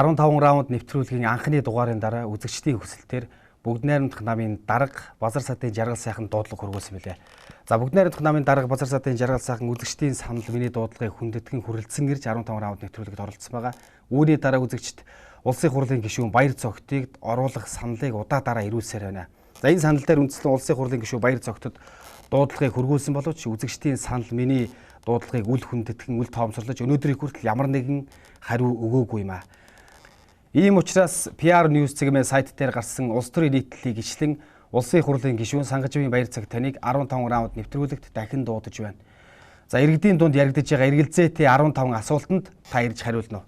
15 раунд нэвтрүүлгийн анхны дугаарын дараа үзэгчдийн хүсэлтээр бүгд найрамдах намын дарга Базар сатын жаргал сайхан дуудлага хөргүүлсэн билээ. За бүгд найрамдах намын дарга Базар сатын жаргал сайхан үзэгчдийн санал миний дуудлагыг хүндэтгэн хүрэлцэн ирж 15 раунд нэвтрүүлэгт оролцсон байгаа. Үүний дараа үзэгчд улсын хурлын гишүүн Баяр Цогтыг оруулах саналыг удаа дараа ирүүлсээр байна. За энэ санал дээр үндслэн улсын хурлын гишүүн Баяр Цогтод дуудлагыг хөргүүлсэн боловч үзэгчдийн санал миний дуудлагыг үл хүндэтгэн үл тоомсорлож өнөөдрийг хүртэл ямар нэгэн хариу өгөөгүй юм а. Ийм учраас PR News цэгмээ сайт дээр гарсан улс төрийн нийтлэлийг ичлэн улсын хурлын гишүүн Сангажвын Баяр Цаг таныг 15 раунд нэвтрүүлэгт дахин дуудаж байна. За иргэдийн дунд яригдж байгаа эргэлзээтэй 15 асуултанд та ирж хариулна уу?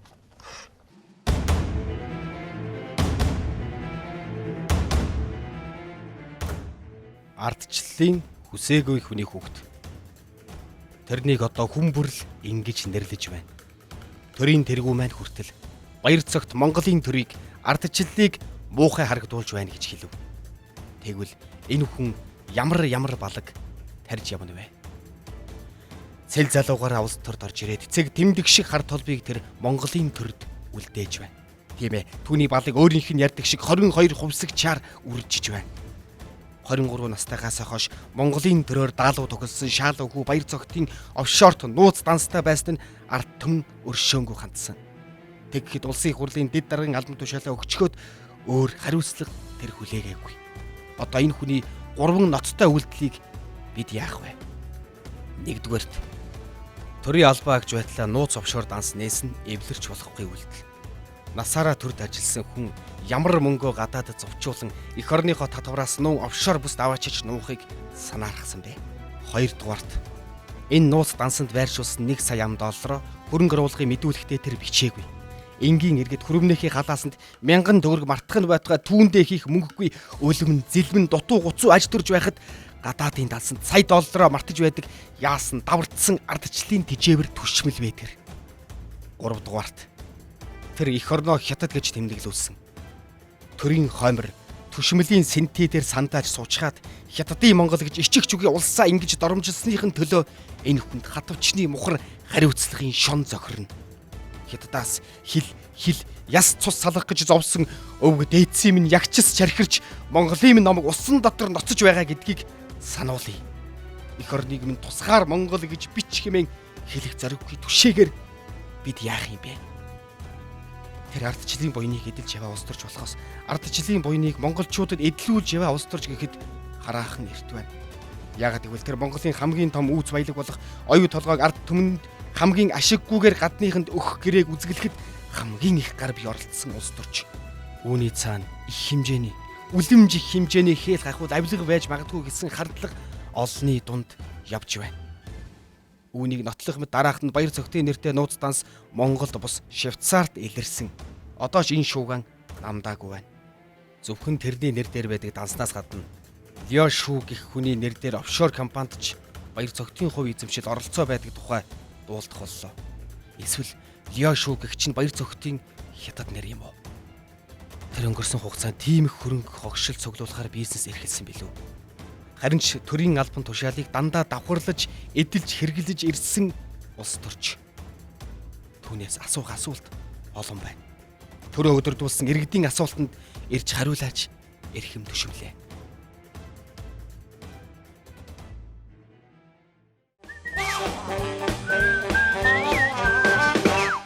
Ардчлалын хүсээгүй хүний хүүхэд. Тэрнийг одоо хүн бүрл ингэж нэрлэж байна. Төрийн тэргүү маань хүртэл Баяр Цагт Монголын төрийг ардчлалыг муухай харагдуулж байна гэж хэлв. Тэгвэл энэ хүн ямар балаг тарьж явна вэ? Цэл залуугаараа улс төрд орж ирээд цэг тэмдэг шиг хар толбыг тэр Монголын төрд үлдээж байна. Тийм ээ, түүний балыг өөрийнх нь ярьдаг шиг 22 хувьсагчаар үржиж байна. 23 настайгаас хойш Монголын төрөөр даалуу тоглосон шаалуу хүү Баяр Цогтын офшорт нууц данстай байсан нь ард түмэн өршөөнгөө хандсан. Тэгэхэд улсын хурлын дэд даргын албан тушаалаа өгчгөөд өөр хариуцлага тэр хүлээгээгүй. Одоо энэ хүний 3 ноцтой үйлдэлийг бид яах вэ? Нэгдүгээрт төрийн албаа агж байтлаа нууц офшор данс нээсэн эвлэрч болохгүй үйлдэл. Насаараа төрд ажилласан хүн ямар мөнгөө гадаадд зовчуулан эх орныхоо татвараас нүүн офшор бүст аваачиж нуухыг санаархсан бэ. Хоёрдугаарт энэ нууц дансанд байршуулсан 1 сая $1 хөрөнгө оруулахыг мэдүүлэхдээ тэр бичээгүй. Энгийн иргэд хөрөвнөхийн халаасанд 1000 төгрөг мартах нь байтугай түүндээ хийх мөнгөгүй өлөмн зэлмэн дутуу гуцуу аж төрж байхад гадаадын далсанд сая $1 мартаж байдаг яасан давардсан ардчлалын тижээвэр түшмэл вэ тэр. 3 дугаарт тэр эх орноо хятад гэж тэмдэглүүлсэн. Төрийн хоймор түшмэлийн сэнти дээр сандааж суучгаад хятадын Монгол гэж ичигч үгүй улсаа ингэж доромжилсныхын төлөө энэ хүнд хатвчны мухар хариуцлагын шон зохирно. Хятадаас хил яс цус салгах гэж зовсон өвг дээдсийн минь ягчс чархирч Монголын минь номог усан дотор ноцож байгаа гэдгийг сануулъя. Эх орныг минь тусгаар Монгол гэж бич хэмээн хэлэх зориггүй түшээгээр бид яах юм бэ? Тэр ардчлалын буйныг эдэлж яваа улс төрч болохоос ардчлалын буйныг монголчуудад эдлүүлж яваа улс төрч гэхэд хараахан эрт байна. Яагаад гэвэл тэр Монголын хамгийн том үүс баялаг болох оюу толгойг ард түмэнд хамгийн ашиггүйгээр гадныханд өгөх гэрээг үзгэлэхэд хамгийн их гар бие оролцсон улс төрч. Үүний цаана их хэмжээний, үлэмж их хэмжээний хээл гахуул авилга байж магадгүй гэсэн хардлага олонний дунд явж байна. Үүнийг нотлох мэт дараахт нь Баяр Цогтын нэртэй нууц данс Монголд бус Швейцарт илэрсэн. Одоо ч энэ шууган намдаагүй байна. Зөвхөн тэрний нэр дээр байдаг данснаас гадна Лио Шу гэх хүний нэр дээр офшор компанид ч Баяр Цогтын хувь эзэмшил оролцоо байдаг тухай дуулдах боллоо. Эсвэл Лио Шу гэх чинь Баяр Цогтын хятад нэр юм уу? Тэр өнгөрсөн хугацаанд тийм их хөрөнгө хогшил цуглуулахаар бизнес эрхэлсэн билүү? Харин ч төрийн албан тушаалыг дандаа давхарлаж, эдэлж хэрглэж ирсэн улс төрч. Түүнээс асуух асуулт олон байна. Төрөө өдөрдүүлсэн иргэдийн асуултанд ирж хариулаач эрхэм төшөмлөө.